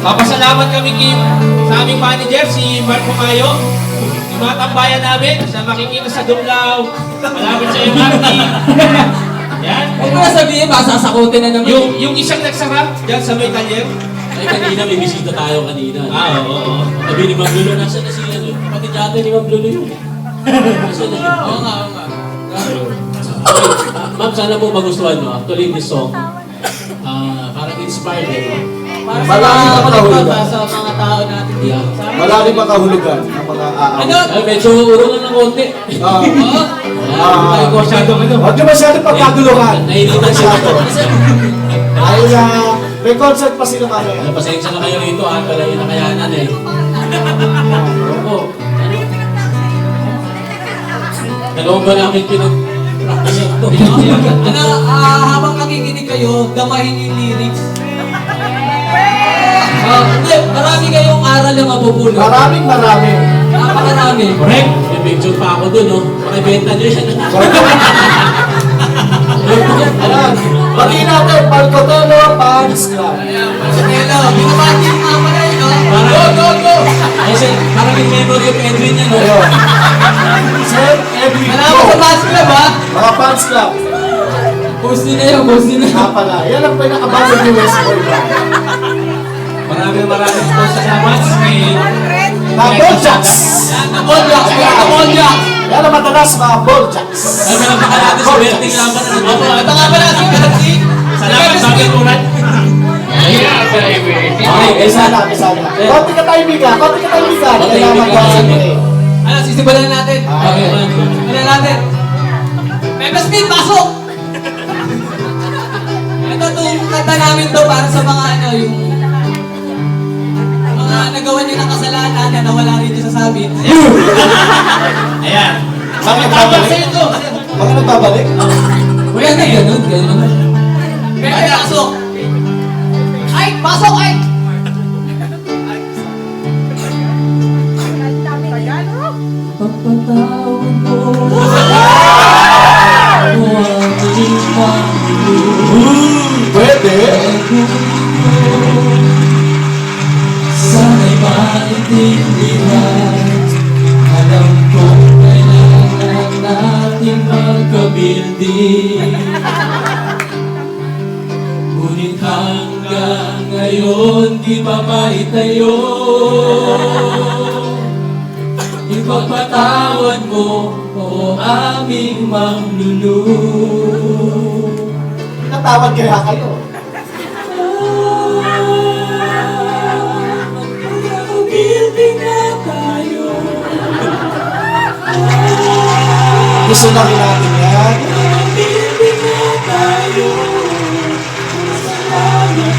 Papasalamat kami sa aming manager, si Mark Pumayo. Yung mga tambayan namin, sa makikita sa Dumlaw, malapit sa MRT. Yan. Huwag mo na sabihin, masasakutin na naman. Yung isang nagsarap dyan sa may talyer. Ay, kanina may bisita tayo kanina. Oo. Sabi ni Ma'am Lulu, nasa na siya? Kapatid yata ni Ma'am Lulu yun. Nasa na siya? Oo nga. Okay, Ma'am, sana po magustuhan nyo. Actually, this song, parang inspired eh. Para Malaking sa makahulugan. sa mga tao natin dito. Malaking makahulugan ng mga Ano? Ay, medyo urungan ng konti. Masyadong ano. Huwag nyo masyadong pagkaguluhan. Nainitan siya ako. Ayun na, may concert pa sila mamaya. Pasensya na kayo rito, pala yung nakayanan eh. Oo. Dalawang ba namin pinag-practice ito? Habang nakikinig kayo, damahin yung lyrics. Hindi, marami kayong aral na mapupulot. Maraming. Napakarami. Correct. May picture pa ako dun, no? Makibenta nyo yan. Ayan, pati natin, Palcotelo Fans Club. Hello, binabati yung mga pala yun, no? Go! Kasi parang yung memory of Edwin yan, no? Ayun. Sir, Edwin. Malaman sa fans club, ha? Mga Fans Club. Post nila yun, post nila. Nga pala, yan ang pinakabago ni West Boy Band. Maraming po sa salamat kay Mga Bolljacks. Namonjak! Yan ang madalas, mga Bolljacks. Ay, malapaka natin si Berting Laban. Ito nga pala, si Galaxy. Salamat sa aking ulan. Okay, sana. Konti ka tayo biga. Kailangan ko sa Ano, sisimulan natin. Okay. Sisimulan natin. Pepe Smith, pasok! Ito itong kanta namin to para sa mga ano, yung mga nagawa niyo ng kasalanan na nawala rin sa sabi. Ayan. Mga nagbabalik. Mga nagbabalik. Wala na ganun. Pepe, pasok! Ay, pasok! Ay! Pagpatawad mo Pwede. sana'y maintindihan. Alam ko kailangan natin magkabilding. Ngunit hanggang ngayon di pa maitayo. Ipagpatawad mo o aming Ma'am Lulu. Natawag kaya kayo. Magkakabilding na tayo. Gusto na rin natin yan. Magkakabilding na tayo. Salamat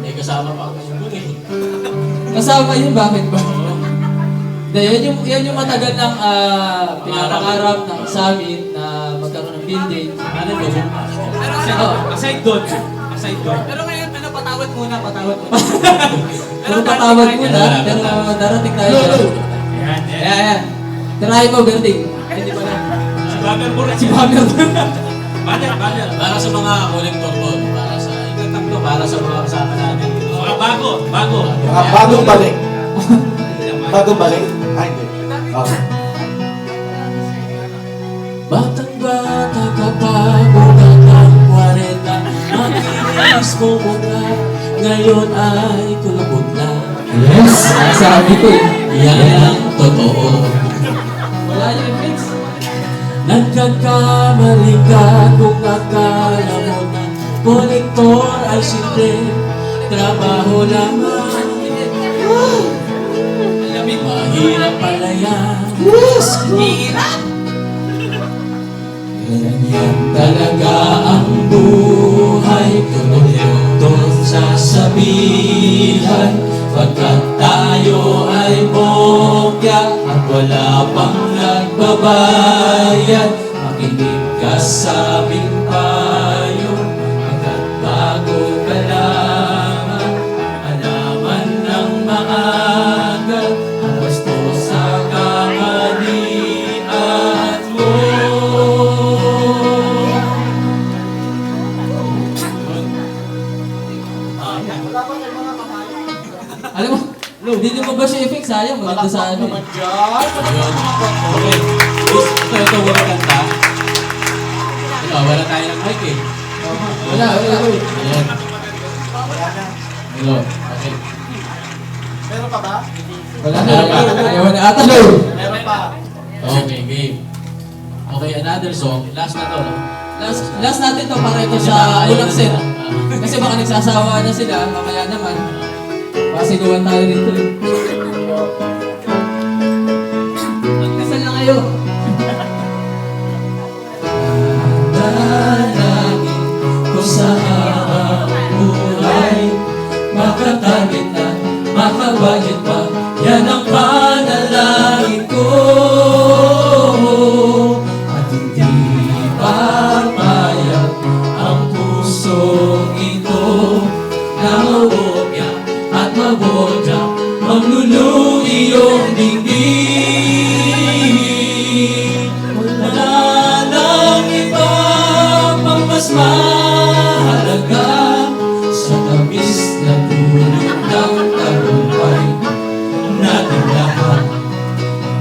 May kasama pa ako. kasama yun, bakit ba? Yan yung matagal ng pinapangarap ng sa amin na magkaroon ng building. Ano ba? Aside doon. Pero ngayon, patawad muna. Pero patawad muna, pero darating tayo dyan. Ayan. Tirahin mo, building. Hindi pa na. Si Baber po rin. Si Baber. Baber. Para sa mga collector ko, para sa ikatatlo, para sa mga kasama natin. Mga bago. Mga bagong balik. Bagong balik? Ay, hindi. Okay. Batang-bata ka pa, bukat ang 40. Makinis mo muna, ngayon ay kulubog na. Yes, sabi ko eh. Yan ang totoo. Wala yung fix. Nagkakamali ka kung akala mo na kolektor ay simple, trabaho lamang. Mahirap pala yan. Hirap! Ganyan talaga ang buhay, tuloy-tuloy sasabihan. Pagkat tayo ay bokya at wala pang nagbabayad, makinig ka sa aming payo. Pagkat bago ka lamang, alaman ng maaga ang wasto sa kamalian mo. sayang, maganda sa ano. naman dyan. Ayun. Okay. Ito, wala kanta. Ito, wala tayo ng mic eh. Wala. Ayan. Wala na. Ayun. Okay. Meron pa ba? Wala na. Ayaw na ata. Meron pa. Okay, game. Okay, another song. Last na to, no? Last natin to para ito sa unang set. Kasi baka nagsasawa na sila, mamaya naman. Pasiguan tayo dito eh. Magkasal na kayo. Dalangin ko sa buhay, makatagit na, makabagit pa, yan ang panalangin ko. At hindi papayag ang pusong ito na mawogya at mabodya, manglulu iyong dingding. Wala nang iba pang mas mahalaga sa tamis na tulog ng tagumpay nating lahat.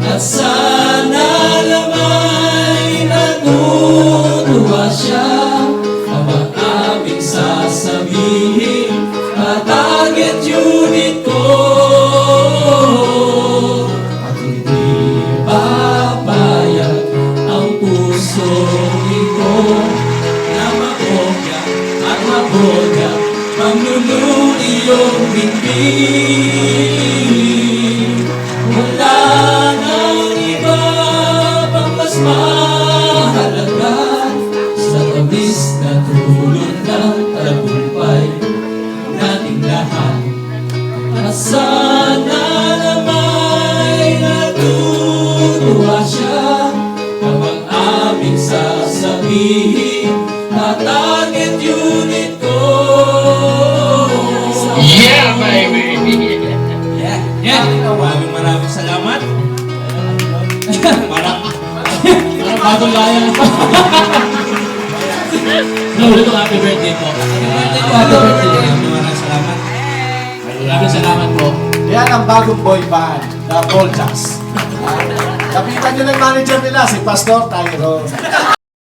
At sana lamang natutuwa siya habang aming sasabihin at target unit ko. At hindi papayag ang puso ito na mabogya at mabogya, manglulu iyong bibig. Wala nang iba pang mas mahalaga sa tamis na tulog ng tagumpay nating lahat. At sana nama'y natutuwa siya habang aming sasabihin na target unit ko. Yeah, baby! Yeah. Maraming salamat. Parang Parang bagong laya na pa. No, ulit ang happy birthday po. maraming salamat. Maraming salamat po. Yan ang bagong boy band, The Boljas. Kapitan nyo ng manager nila, si Pastor Tyro.